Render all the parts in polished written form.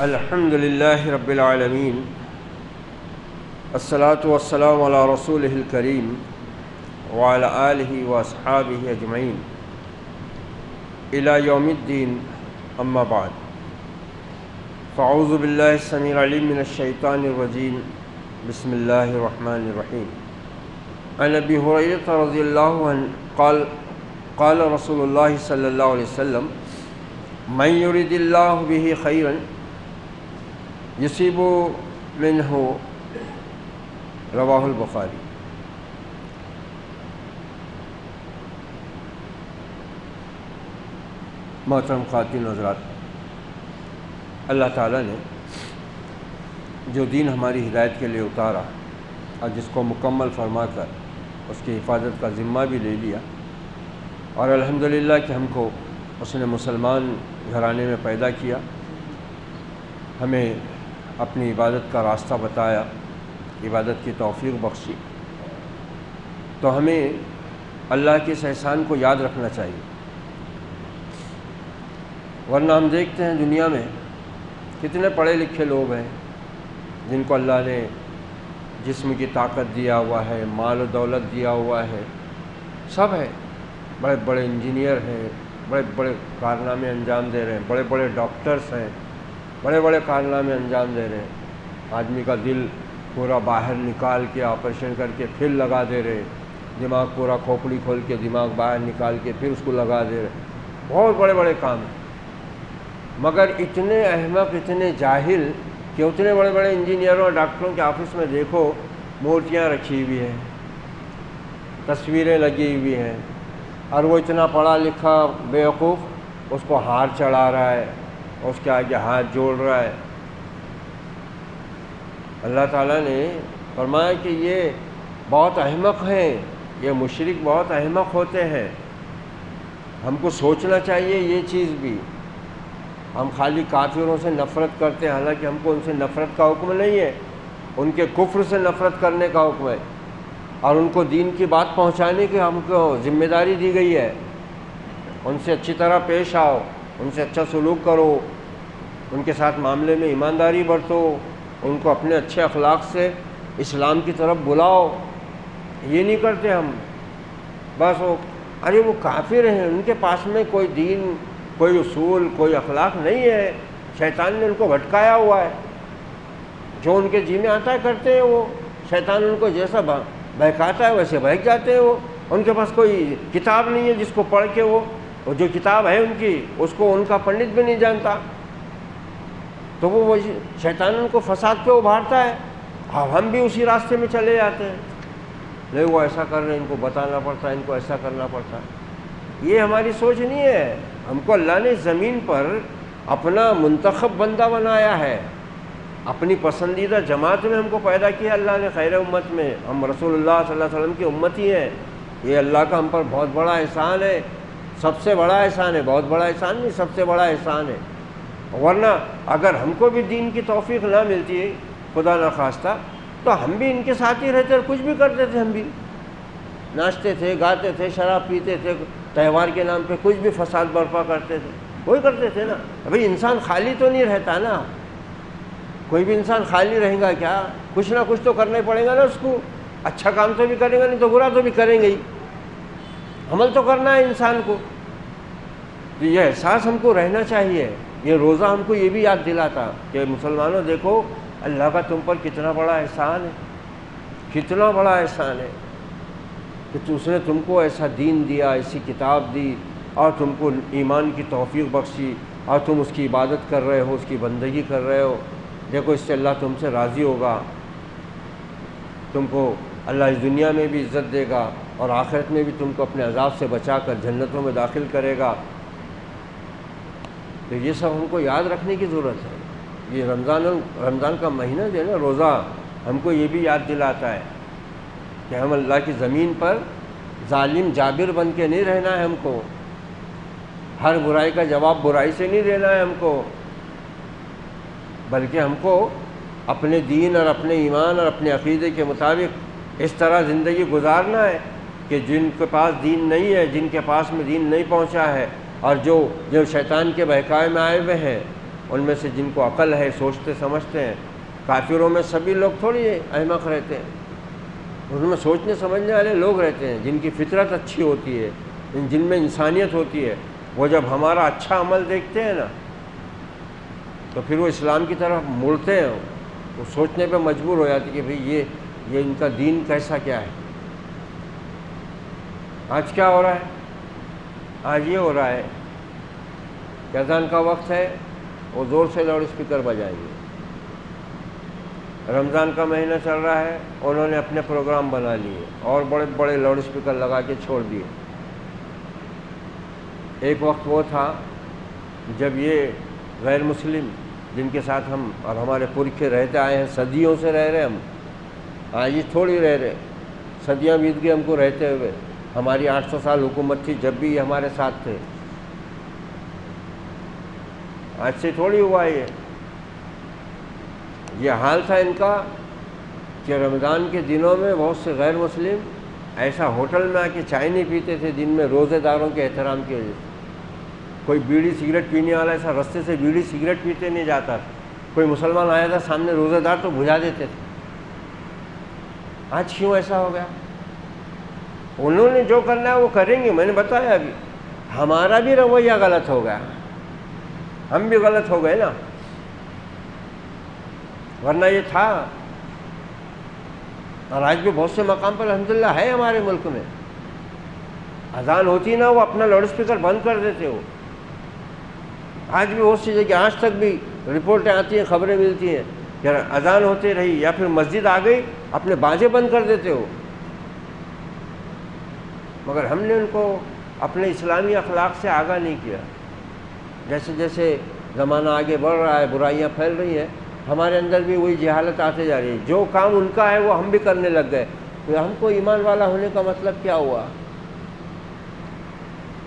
الحمد للہ رب العالمین، الصلاۃ والسلام علی رسولہ الکریم وعلی آلہ واصحابہ اجمعین الی یوم الدین، اما بعد، فاعوذ باللہ السمیع العلیم من الشیطان الرجیم، بسم اللہ الرحمن الرحیم۔ عن ابی ہریرہ رضی اللہ عنہ قال قال رسول اللہ صلی اللہ علیہ وسلم: من یرد اللہ بہ خیرا یصیب منہ، رواہ البخاری۔ محترم خواتین و حضرات، اللہ تعالیٰ نے جو دین ہماری ہدایت کے لیے اتارا اور جس کو مکمل فرما کر اس کی حفاظت کا ذمہ بھی لے لیا، اور الحمدللہ کہ ہم کو اس نے مسلمان گھرانے میں پیدا کیا، ہمیں اپنی عبادت کا راستہ بتایا، عبادت کی توفیق بخشی، تو ہمیں اللہ کے اس احسان کو یاد رکھنا چاہیے۔ ورنہ ہم دیکھتے ہیں دنیا میں کتنے پڑھے لکھے لوگ ہیں جن کو اللہ نے جسم کی طاقت دیا ہوا ہے، مال و دولت دیا ہوا ہے، سب ہے، بڑے بڑے انجینئر ہیں، بڑے بڑے کارنامے انجام دے رہے ہیں، بڑے بڑے ڈاکٹرز ہیں، بڑے بڑے کارنامے انجام دے رہے ہیں۔ آدمی کا دل پورا باہر نکال کے آپریشن کر کے پھر لگا دے رہے، دماغ پورا کھوپڑی کھول کے دماغ باہر نکال کے پھر اس کو لگا دے رہے، بہت بڑے بڑے کام ہیں۔ مگر اتنے احمق، اتنے جاہل کہ اتنے بڑے بڑے انجینئروں اور ڈاکٹروں کے آفس میں دیکھو مورتیاں رکھی ہوئی ہیں، تصویریں لگی ہوئی ہیں، اور وہ اتنا پڑھا لکھا بیوقوف اس کو ہار چڑھا رہا ہے، اس کے آگے ہاتھ جوڑ رہا ہے۔ اللہ تعالیٰ نے فرمایا کہ یہ بہت احمق ہیں، یہ مشرک بہت احمق ہوتے ہیں۔ ہم کو سوچنا چاہیے یہ چیز بھی۔ ہم خالی کافروں سے نفرت کرتے ہیں، حالانکہ ہم کو ان سے نفرت کا حکم نہیں ہے، ان کے کفر سے نفرت کرنے کا حکم ہے، اور ان کو دین کی بات پہنچانے کی ہم کو ذمہ داری دی گئی ہے۔ ان سے اچھی طرح پیش آؤ، ان سے اچھا سلوک کرو، ان کے ساتھ معاملے میں ایمانداری برتو، ان کو اپنے اچھے اخلاق سے اسلام کی طرف بلاؤ۔ یہ نہیں کرتے ہم، بس وہ کافر ہیں، ان کے پاس میں کوئی دین، کوئی اصول، کوئی اخلاق نہیں ہے، شیطان نے ان کو بھٹکایا ہوا ہے، جو ان کے جی میں آتا ہے کرتے ہیں وہ، شیطان ان کو جیسا بہکاتا ہے ویسے بہک جاتے ہیں وہ۔ ان کے پاس کوئی کتاب نہیں ہے جس کو پڑھ کے وہ جو کتاب ہے ان کی، اس کو ان کا پنڈت بھی نہیں جانتا، تو وہ شیطان ان کو فساد پہ ابھارتا ہے، اب ہم بھی اسی راستے میں چلے جاتے ہیں۔ نہیں، وہ ایسا کر رہے ہیں، ان کو بتانا پڑتا ہے، ان کو ایسا کرنا پڑتا ہے۔ یہ ہماری سوچ نہیں ہے۔ ہم کو اللہ نے زمین پر اپنا منتخب بندہ بنایا ہے، اپنی پسندیدہ جماعت میں ہم کو پیدا کیا اللہ نے، خیر امت میں۔ ہم رسول اللہ صلی اللہ علیہ وسلم کی امتی ہیں۔ یہ اللہ کا ہم پر بہت بڑا احسان ہے، سب سے بڑا احسان ہے، بہت بڑا احسان نہیں، سب سے بڑا احسان ہے۔ ورنہ اگر ہم کو بھی دین کی توفیق نہ ملتی ہے، خدا نہ خواستہ، تو ہم بھی ان کے ساتھ ہی رہتے اور کچھ بھی کرتے تھے، ہم بھی ناچتے تھے، گاتے تھے، شراب پیتے تھے، تہوار کے نام پہ کچھ بھی فساد برپا کرتے تھے، وہی کرتے تھے نا۔ ابھی انسان خالی تو نہیں رہتا نا، کوئی بھی انسان خالی رہے گا کیا؟ کچھ نہ کچھ تو کرنا ہی پڑے گا نا اس کو۔ اچھا کام تو بھی کرے گا، نہیں تو برا تو بھی کریں گے ہی، عمل تو کرنا ہے انسان کو۔ تو یہ احساس ہم کو رہنا چاہیے۔ یہ روزہ ہم کو یہ بھی یاد دلاتا کہ مسلمانوں دیکھو اللہ کا تم پر کتنا بڑا احسان ہے، کتنا بڑا احسان ہے کہ اس نے تم کو ایسا دین دیا، ایسی کتاب دی، اور تم کو ایمان کی توفیق بخشی، اور تم اس کی عبادت کر رہے ہو، اس کی بندگی کر رہے ہو۔ دیکھو اس سے اللہ تم سے راضی ہوگا، تم کو اللہ اس دنیا میں بھی عزت دے گا، اور آخرت میں بھی تم کو اپنے عذاب سے بچا کر جنتوں میں داخل کرے گا۔ تو یہ سب ہم کو یاد رکھنے کی ضرورت ہے۔ یہ رمضان کا مہینہ جو ہے نا، روزہ ہم کو یہ بھی یاد دلاتا ہے کہ ہم اللہ کی زمین پر ظالم جابر بن کے نہیں رہنا ہے، ہم کو ہر برائی کا جواب برائی سے نہیں دینا ہے ہم کو، بلکہ ہم کو اپنے دین اور اپنے ایمان اور اپنے عقیدے کے مطابق اس طرح زندگی گزارنا ہے کہ جن کے پاس دین نہیں ہے، جن کے پاس میں دین نہیں پہنچا ہے، اور جو شیطان کے بہکائے میں آئے ہوئے ہیں، ان میں سے جن کو عقل ہے، سوچتے سمجھتے ہیں. کافروں میں سبھی لوگ تھوڑی احمق رہتے ہیں، ان میں سوچنے سمجھنے والے لوگ رہتے ہیں جن کی فطرت اچھی ہوتی ہے، جن میں انسانیت ہوتی ہے. وہ جب ہمارا اچھا عمل دیکھتے ہیں نا تو پھر وہ اسلام کی طرف مڑتے ہیں، وہ سوچنے پہ مجبور ہو جاتے کہ بھئی یہ ان کا دین کیسا کیا ہے. آج کیا ہو رہا ہے؟ آج یہ ہو رہا ہے کہ اذان کا وقت ہے، وہ زور سے لاؤڈ اسپیکر بجائیں گے. رمضان کا مہینہ چل رہا ہے، انہوں نے اپنے پروگرام بنا لیے اور بڑے بڑے لاؤڈ اسپیکر لگا کے چھوڑ دیے. ایک وقت وہ تھا جب یہ غیر مسلم جن کے ساتھ ہم اور ہمارے پرکھے رہتے آئے ہیں، صدیوں سے رہ رہے ہم، آج تھوڑی رہ رہے، صدیاں بیت گئی ہم کو رہتے ہوئے. ہماری 800 سال حکومت تھی جب بھی یہ ہمارے ساتھ تھے. آج سے تھوڑی ہوا یہ حال تھا ان کا کہ رمضان کے دنوں میں بہت سے غیر مسلم ایسا ہوٹل میں آ کے چائے نہیں پیتے تھے دن میں، روزے داروں کے احترام کی وجہ سے. کوئی بیڑی سگریٹ پینے والا ایسا رستے سے بیڑی سگریٹ پیتے نہیں جاتا. کوئی مسلمان آیا تھا سامنے روزے دار تو بجھا دیتے تھے. آج کیوں ایسا ہو گیا؟ انہوں نے جو کرنا ہے وہ کریں گے. میں نے بتایا ابھی ہمارا بھی رویہ غلط ہو گیا، ہم بھی غلط ہو گئے نا، ورنہ یہ تھا. اور آج بھی بہت سے مقام پر الحمدللہ ہے ہمارے ملک میں، اذان ہوتی نا وہ اپنا لاؤڈ اسپیکر بند کر دیتے ہو. آج بھی بہت سی جگہ آج تک بھی رپورٹیں آتی ہیں، خبریں ملتی ہیں کہ اذان ہوتے رہی یا پھر مسجد آ گئی اپنے باجے بند کر دیتے ہو. مگر ہم نے ان کو اپنے اسلامی اخلاق سے آگاہ نہیں کیا. جیسے جیسے زمانہ آگے بڑھ رہا ہے، برائیاں پھیل رہی ہیں، ہمارے اندر بھی وہی جہالت آتے جا رہی ہے. جو کام ان کا ہے وہ ہم بھی کرنے لگ گئے. تو ہم کو ایمان والا ہونے کا مطلب کیا ہوا؟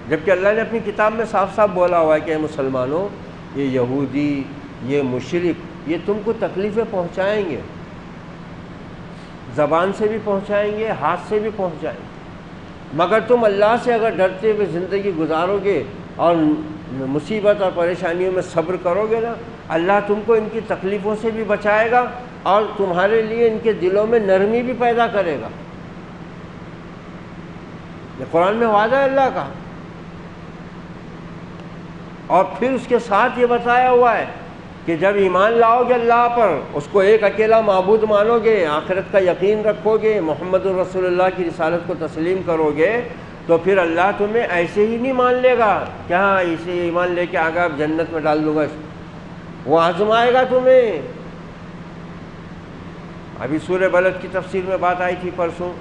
جبکہ اللہ نے اپنی کتاب میں صاف صاف بولا ہوا ہے کہ اے مسلمانوں، یہ یہودی، یہ مشرک، یہ تم کو تکلیفیں پہنچائیں گے، زبان سے بھی پہنچائیں گے، ہاتھ سے بھی پہنچائیں گے. مگر تم اللہ سے اگر ڈرتے ہوئے زندگی گزارو گے اور مصیبت اور پریشانیوں میں صبر کرو گے نا، اللہ تم کو ان کی تکلیفوں سے بھی بچائے گا اور تمہارے لیے ان کے دلوں میں نرمی بھی پیدا کرے گا. یہ قرآن میں وعدہ ہے اللہ کا. اور پھر اس کے ساتھ یہ بتایا ہوا ہے کہ جب ایمان لاؤ گے اللہ پر، اس کو ایک اکیلا معبود مانو گے، آخرت کا یقین رکھو گے، محمد رسول اللہ کی رسالت کو تسلیم کرو گے، تو پھر اللہ تمہیں ایسے ہی نہیں مان لے گا کہ ہاں اسے ایمان لے کے آگے آپ جنت میں ڈال دوں گا. وہ آزمائے گا تمہیں. ابھی سورہ بلد کی تفسیر میں بات آئی تھی پرسوں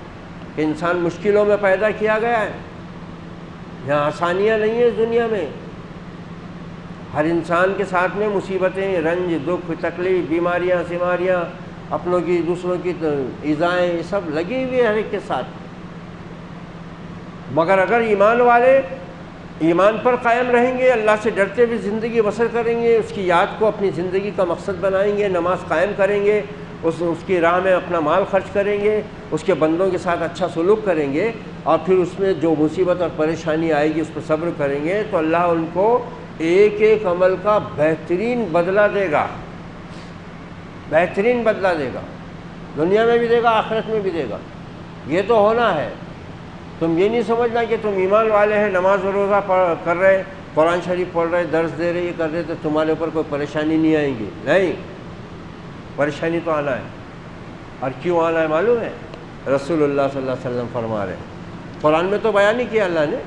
کہ انسان مشکلوں میں پیدا کیا گیا ہے. یہاں آسانیاں نہیں ہیں اس دنیا میں. ہر انسان کے ساتھ میں مصیبتیں، رنج، دکھ، تکلیف، بیماریاں، سیماریاں، اپنوں کی دوسروں کی ایذائیں، یہ سب لگی ہوئی ہیں ہر ایک کے ساتھ. مگر اگر ایمان والے ایمان پر قائم رہیں گے، اللہ سے ڈرتے ہوئے زندگی بسر کریں گے، اس کی یاد کو اپنی زندگی کا مقصد بنائیں گے، نماز قائم کریں گے، اس کی راہ میں اپنا مال خرچ کریں گے، اس کے بندوں کے ساتھ اچھا سلوک کریں گے، اور پھر اس میں جو مصیبت اور پریشانی آئے گی اس پر صبر کریں گے، تو اللہ ان کو ایک ایک عمل کا بہترین بدلہ دے گا. بہترین بدلہ دے گا، دنیا میں بھی دے گا، آخرت میں بھی دے گا. یہ تو ہونا ہے. تم یہ نہیں سمجھنا کہ تم ایمان والے ہیں، نماز و روزہ کر رہے، قرآن شریف پڑھ رہے، درس دے رہے، یہ کر رہے تو تمہارے اوپر کوئی پریشانی نہیں آئیں گی. نہیں، پریشانی تو آنا ہے. اور کیوں آنا ہے معلوم ہے؟ رسول اللہ صلی اللہ علیہ وسلم فرما رہے ہیں، قرآن میں تو بیان نہیں کیا اللہ نے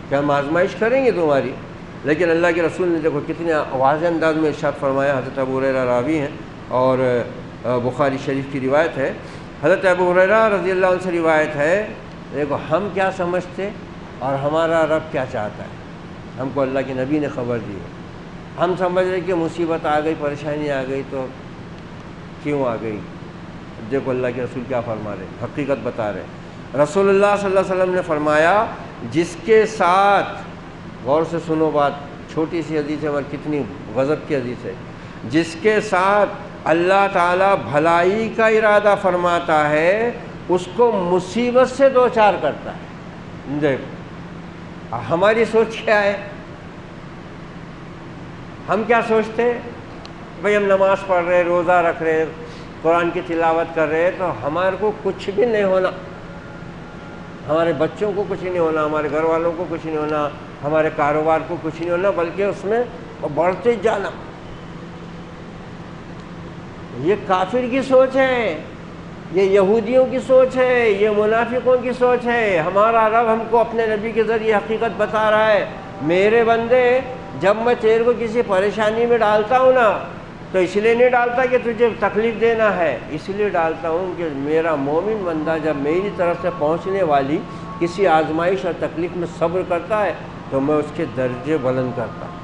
کہ ہم آزمائش کریں گے تمہاری، لیکن اللہ کے رسول نے دیکھو کتنے واضح انداز میں ارشاد فرمایا. حضرت ابو ہریرہ راوی ہیں اور بخاری شریف کی روایت ہے. حضرت ابو ہریرہ رضی اللہ عنہ سے روایت ہے، دیکھو ہم کیا سمجھتے اور ہمارا رب کیا چاہتا ہے. ہم کو اللہ کے نبی نے خبر دی ہے. ہم سمجھ رہے کہ مصیبت آ گئی، پریشانی آ گئی تو کیوں آ گئی. دیکھو اللہ کے رسول کیا فرما رہے، حقیقت بتا رہے. رسول اللہ صلی اللہ علیہ وسلم نے فرمایا، جس کے ساتھ، غور سے سنو بات، چھوٹی سی حدیث ہے مگر کتنی غضب کی حدیث ہے، جس کے ساتھ اللہ تعالیٰ بھلائی کا ارادہ فرماتا ہے اس کو مصیبت سے دو چار کرتا ہے. دیکھو ہماری سوچ کیا ہے، ہم کیا سوچتے بھئی ہم نماز پڑھ رہے، روزہ رکھ رہے، قرآن کی تلاوت کر رہے، تو ہمارے کو کچھ بھی نہیں ہونا، ہمارے بچوں کو کچھ نہیں ہونا، ہمارے گھر والوں کو کچھ نہیں ہونا، ہمارے کاروبار کو کچھ نہیں ہونا، بلکہ اس میں بڑھتے جانا۔ یہ کافر کی سوچ ہے، یہ یہودیوں کی سوچ ہے، یہ منافقوں کی سوچ ہے۔ ہمارا رب ہم کو اپنے نبی کے ذریعے حقیقت بتا رہا ہے، میرے بندے جب میں تیرے کو کسی پریشانی میں ڈالتا ہوں نا، تو اس لیے نہیں ڈالتا کہ تجھے تکلیف دینا ہے، اس لیے ڈالتا ہوں کہ میرا مومن بندہ جب میری طرف سے پہنچنے والی کسی آزمائش اور تکلیف میں صبر کرتا ہے تو میں اس کے درجے بلند کرتا ہوں،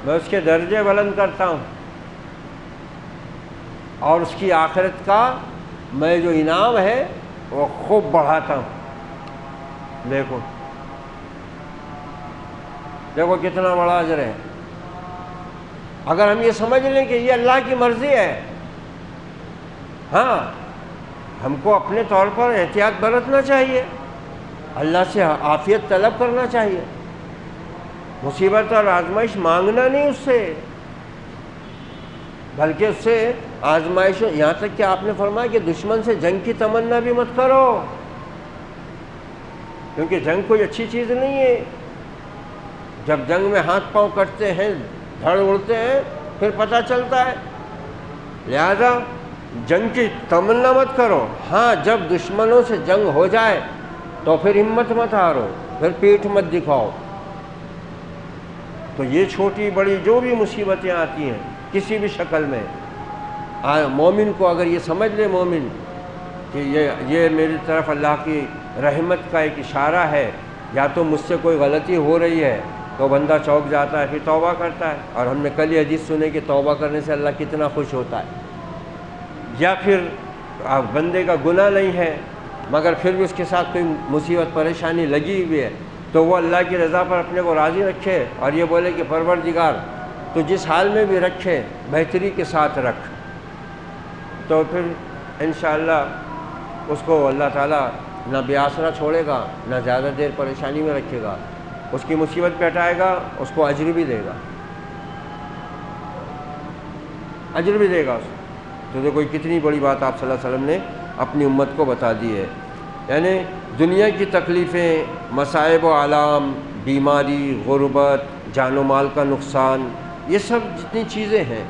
میں اس کے درجے بلند کرتا ہوں، اور اس کی آخرت کا میں جو انعام ہے وہ خوب بڑھاتا ہوں۔ دیکھو دیکھو کتنا بڑا اجر ہے۔ اگر ہم یہ سمجھ لیں کہ یہ اللہ کی مرضی ہے، ہاں ہم کو اپنے طور پر احتیاط برتنا چاہیے، اللہ سے عافیت طلب کرنا چاہیے، مصیبت اور آزمائش مانگنا نہیں اس سے، بلکہ اس سے آزمائش، یہاں تک کہ آپ نے فرمایا کہ دشمن سے جنگ کی تمنا بھی مت کرو، کیونکہ جنگ کوئی اچھی چیز نہیں ہے۔ جب جنگ میں ہاتھ پاؤں کٹتے ہیں، دھڑ اڑتے ہیں، پھر پتہ چلتا ہے، لہذا جنگ کی تمنا مت کرو۔ ہاں جب دشمنوں سے جنگ ہو جائے تو پھر ہمت مت ہارو، پھر پیٹھ مت دکھاؤ۔ تو یہ چھوٹی بڑی جو بھی مصیبتیں آتی ہیں کسی بھی شکل میں، مومن کو اگر یہ سمجھ لے مومن کہ یہ میری طرف اللہ کی رحمت کا ایک اشارہ ہے، یا تو مجھ سے کوئی غلطی ہو رہی ہے تو بندہ چوک جاتا ہے، پھر توبہ کرتا ہے، اور ہم نے کل یہ حدیث سنے کہ توبہ کرنے سے اللہ کتنا خوش ہوتا ہے۔ یا پھر بندے کا گناہ نہیں ہے مگر پھر بھی اس کے ساتھ کوئی مصیبت پریشانی لگی ہوئی ہے، تو وہ اللہ کی رضا پر اپنے کو راضی رکھے اور یہ بولے کہ پروردگار تو جس حال میں بھی رکھے بہتری کے ساتھ رکھ، تو پھر انشاءاللہ اس کو اللہ تعالیٰ نہ بے آسرا چھوڑے گا، نہ زیادہ دیر پریشانی میں رکھے گا، اس کی مصیبت پہ ہٹائے گا، اس کو اجر بھی دے گا، اجر بھی دے گا اس کو۔ تو دیکھو کتنی بڑی بات آپ صلی اللہ علیہ وسلم نے اپنی امت کو بتا دی ہے، یعنی دنیا کی تکلیفیں، مصائب و آلام، بیماری، غربت، جان و مال کا نقصان، یہ سب جتنی چیزیں ہیں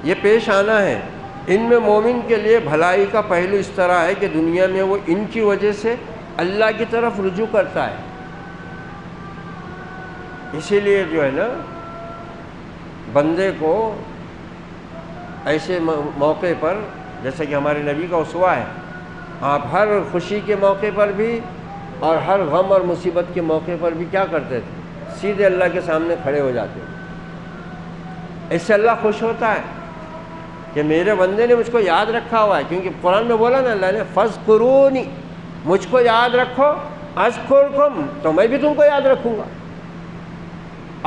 یہ پیش آنا ہے، ان میں مومن کے لیے بھلائی کا پہلو اس طرح ہے کہ دنیا میں وہ ان کی وجہ سے اللہ کی طرف رجوع کرتا ہے۔ اسی لیے جو ہے نا بندے کو ایسے موقع پر، جیسے کہ ہمارے نبی کا اسوہ ہے، آپ ہر خوشی کے موقع پر بھی اور ہر غم اور مصیبت کے موقع پر بھی کیا کرتے تھے؟ سیدھے اللہ کے سامنے کھڑے ہو جاتے ہیں۔ اس سے اللہ خوش ہوتا ہے کہ میرے بندے نے مجھ کو یاد رکھا ہوا ہے، کیونکہ قرآن میں بولا نا اللہ نے فَاذْكُرُونِی، مجھ کو یاد رکھو، اذکرکم، تو میں بھی تم کو یاد رکھوں گا۔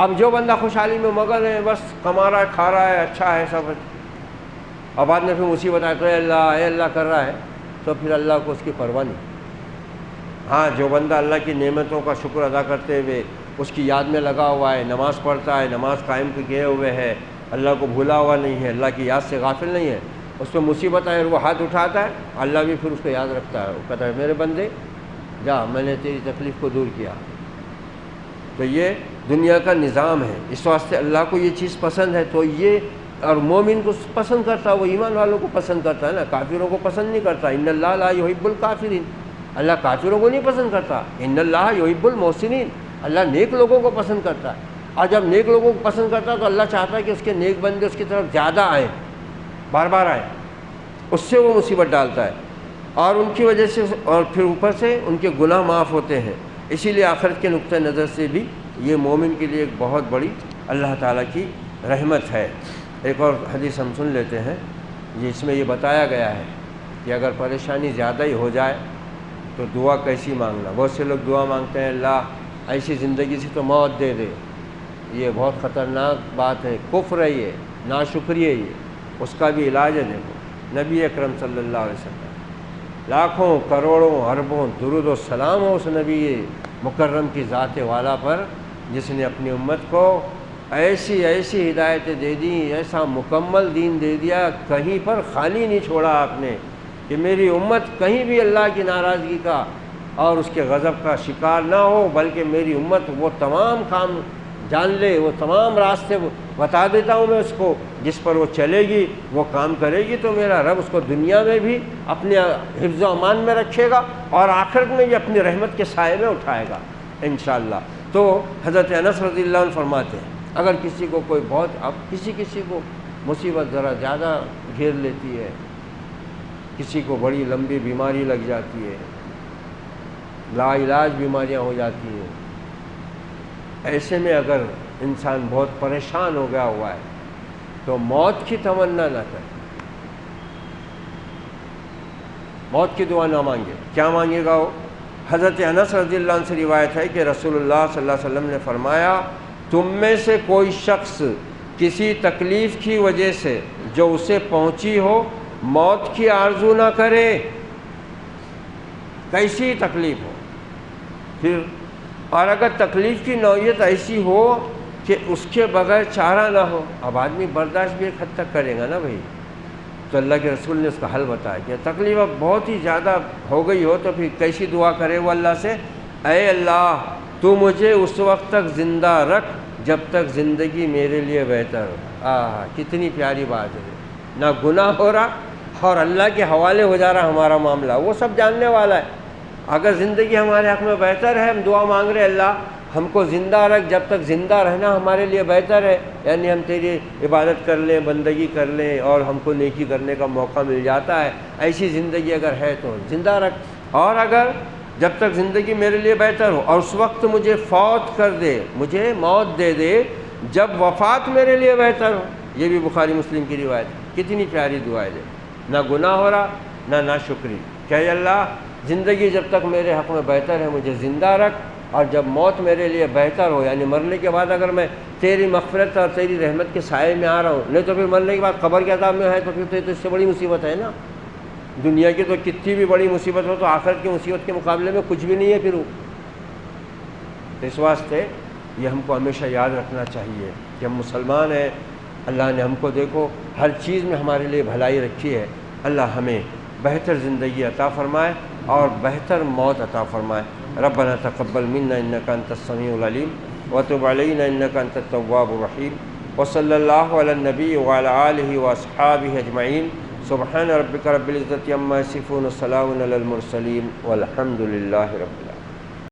اب جو بندہ خوشحالی میں مگن ہے، بس کما رہا ہے، کھا رہا ہے، اچھا ہے سب، اور بعد میں پھر مصیبت آئے تو اے اللہ کر رہا ہے، تو پھر اللہ کو اس کی پرواہ نہیں۔ ہاں جو بندہ اللہ کی نعمتوں کا شکر ادا کرتے ہوئے اس کی یاد میں لگا ہوا ہے، نماز پڑھتا ہے، نماز قائم کیے ہوئے ہے، اللہ کو بھولا ہوا نہیں ہے، اللہ کی یاد سے غافل نہیں ہے، اس پہ مصیبت آئے اور وہ ہاتھ اٹھاتا ہے، اللہ بھی پھر اس کو یاد رکھتا ہے، وہ کہتا ہے میرے بندے جا، میں نے تیری تکلیف کو دور کیا۔ تو یہ دنیا کا نظام ہے، اس واسطے اللہ کو یہ چیز پسند ہے، تو یہ اور مومن کو پسند کرتا ہے، وہ ایمان والوں کو پسند کرتا ہے نا، کافروں کو پسند نہیں کرتا۔ ان اللہ لا یحب الکافرین، اللہ کافروں کو نہیں پسند کرتا۔ ان اللہ یحب المحسنین، اللہ نیک لوگوں کو پسند کرتا ہے، اور جب نیک لوگوں کو پسند کرتا ہے تو اللہ چاہتا ہے کہ اس کے نیک بندے اس کی طرف زیادہ آئیں، بار بار آئیں، اس سے وہ مصیبت ڈالتا ہے، اور ان کی وجہ سے، اور پھر اوپر سے ان کے گناہ معاف ہوتے ہیں۔ اسی لیے آخرت کے نقطہ نظر سے بھی یہ مومن کے لیے ایک بہت بڑی اللہ تعالیٰ کی رحمت ہے۔ ایک اور حدیث ہم سن لیتے ہیں، جس میں یہ بتایا گیا ہے کہ اگر پریشانی زیادہ ہی ہو جائے تو دعا کیسی مانگنا۔ بہت سے لوگ دعا مانگتے ہیں اللہ ایسی زندگی سے تو موت دے دے، یہ بہت خطرناک بات ہے، کفر ہے، یہ ناشکری ہے، یہ اس کا بھی علاج ہے۔ دیکھو نبی اکرم صلی اللہ علیہ وسلم، لاکھوں کروڑوں اربوں درود و سلام ہو اس نبی مکرم کی ذات والا پر، جس نے اپنی امت کو ایسی ایسی ہدایتیں دے دیں، ایسا مکمل دین دے دیا، کہیں پر خالی نہیں چھوڑا آپ نے کہ میری امت کہیں بھی اللہ کی ناراضگی کا اور اس کے غضب کا شکار نہ ہو، بلکہ میری امت وہ تمام کام جان لے، وہ تمام راستے بتا دیتا ہوں میں اس کو، جس پر وہ چلے گی، وہ کام کرے گی، تو میرا رب اس کو دنیا میں بھی اپنے حفظ و امان میں رکھے گا اور آخرت میں بھی اپنی رحمت کے سائے میں اٹھائے گا انشاءاللہ۔ تو حضرت انس رضی اللہ عنہ فرماتے ہیں اگر کسی کو کوئی اب کسی کو مصیبت ذرا زیادہ گھیر لیتی ہے، کسی کو بڑی لمبی بیماری لگ جاتی ہے، لا علاج بیماریاں ہو جاتی ہیں، ایسے میں اگر انسان بہت پریشان ہو گیا ہوا ہے تو موت کی تمنا نہ کرے، موت کی دعا نہ مانگے۔ کیا مانگے گا وہ؟ حضرت انس رضی اللہ عنہ سے روایت ہے کہ رسول اللہ صلی اللہ علیہ وسلم نے فرمایا تم میں سے کوئی شخص کسی تکلیف کی وجہ سے جو اسے پہنچی ہو موت کی آرزو نہ کرے، کیسی تکلیف ہو، پھر اور اگر تکلیف کی نوعیت ایسی ہو کہ اس کے بغیر چارہ نہ ہو، اب آدمی برداشت بھی ایک حد تک کرے گا نا بھائی، تو اللہ کے رسول نے اس کا حل بتایا کہ تکلیف اب بہت ہی زیادہ ہو گئی ہو تو پھر کیسی دعا کرے وہ اللہ سے، اے اللہ تو مجھے اس وقت تک زندہ رکھ جب تک زندگی میرے لیے بہتر ہو۔ کتنی پیاری بات ہے، نہ گناہ ہو رہا اور اللہ کے حوالے ہو جا رہا ہمارا معاملہ، وہ سب جاننے والا ہے۔ اگر زندگی ہمارے حق میں بہتر ہے، ہم دعا مانگ رہے اللہ ہم کو زندہ رکھ جب تک زندہ رہنا ہمارے لیے بہتر ہے، یعنی ہم تیری عبادت کر لیں، بندگی کر لیں اور ہم کو نیکی کرنے کا موقع مل جاتا ہے، ایسی زندگی اگر ہے تو زندہ رکھ، اور اگر جب تک زندگی میرے لیے بہتر ہو اور اس وقت مجھے فوت کر دے، مجھے موت دے دے جب وفات میرے لیے بہتر ہو۔ یہ بھی بخاری مسلم کی روایت ہے۔ کتنی پیاری دعا ہے، نہ گناہ ہو رہا نہ ناشکری، کہ اے اللہ زندگی جب تک میرے حق میں بہتر ہے مجھے زندہ رکھ، اور جب موت میرے لیے بہتر ہو، یعنی مرنے کے بعد اگر میں تیری مغفرت اور تیری رحمت کے سائے میں آ رہا ہوں، نہیں تو پھر مرنے کے بعد قبر کے عذاب میں ہے تو پھر تو اس سے بڑی مصیبت ہے نا۔ دنیا کی تو کتنی بھی بڑی مصیبت ہو تو آخرت کی مصیبت کے مقابلے میں کچھ بھی نہیں ہے پھر وہ۔ اس واسطے یہ ہم کو ہمیشہ یاد رکھنا چاہیے کہ ہم مسلمان ہیں، اللہ نے ہم کو دیکھو ہر چیز میں ہمارے لیے بھلائی رکھی ہے، اللہ ہمیں بہتر زندگی عطا فرمائے اور بہتر موت عطا فرمائے۔ ربنا تقبل منا انك انت السميع العليم وتب علينا انك انت التواب الرحيم وصلى الله على النبي وعلى آله واصحابه اجمعين سبحان ربك رب العزة عما يصفون وسلام على المرسلين والحمد لله رب العالمين۔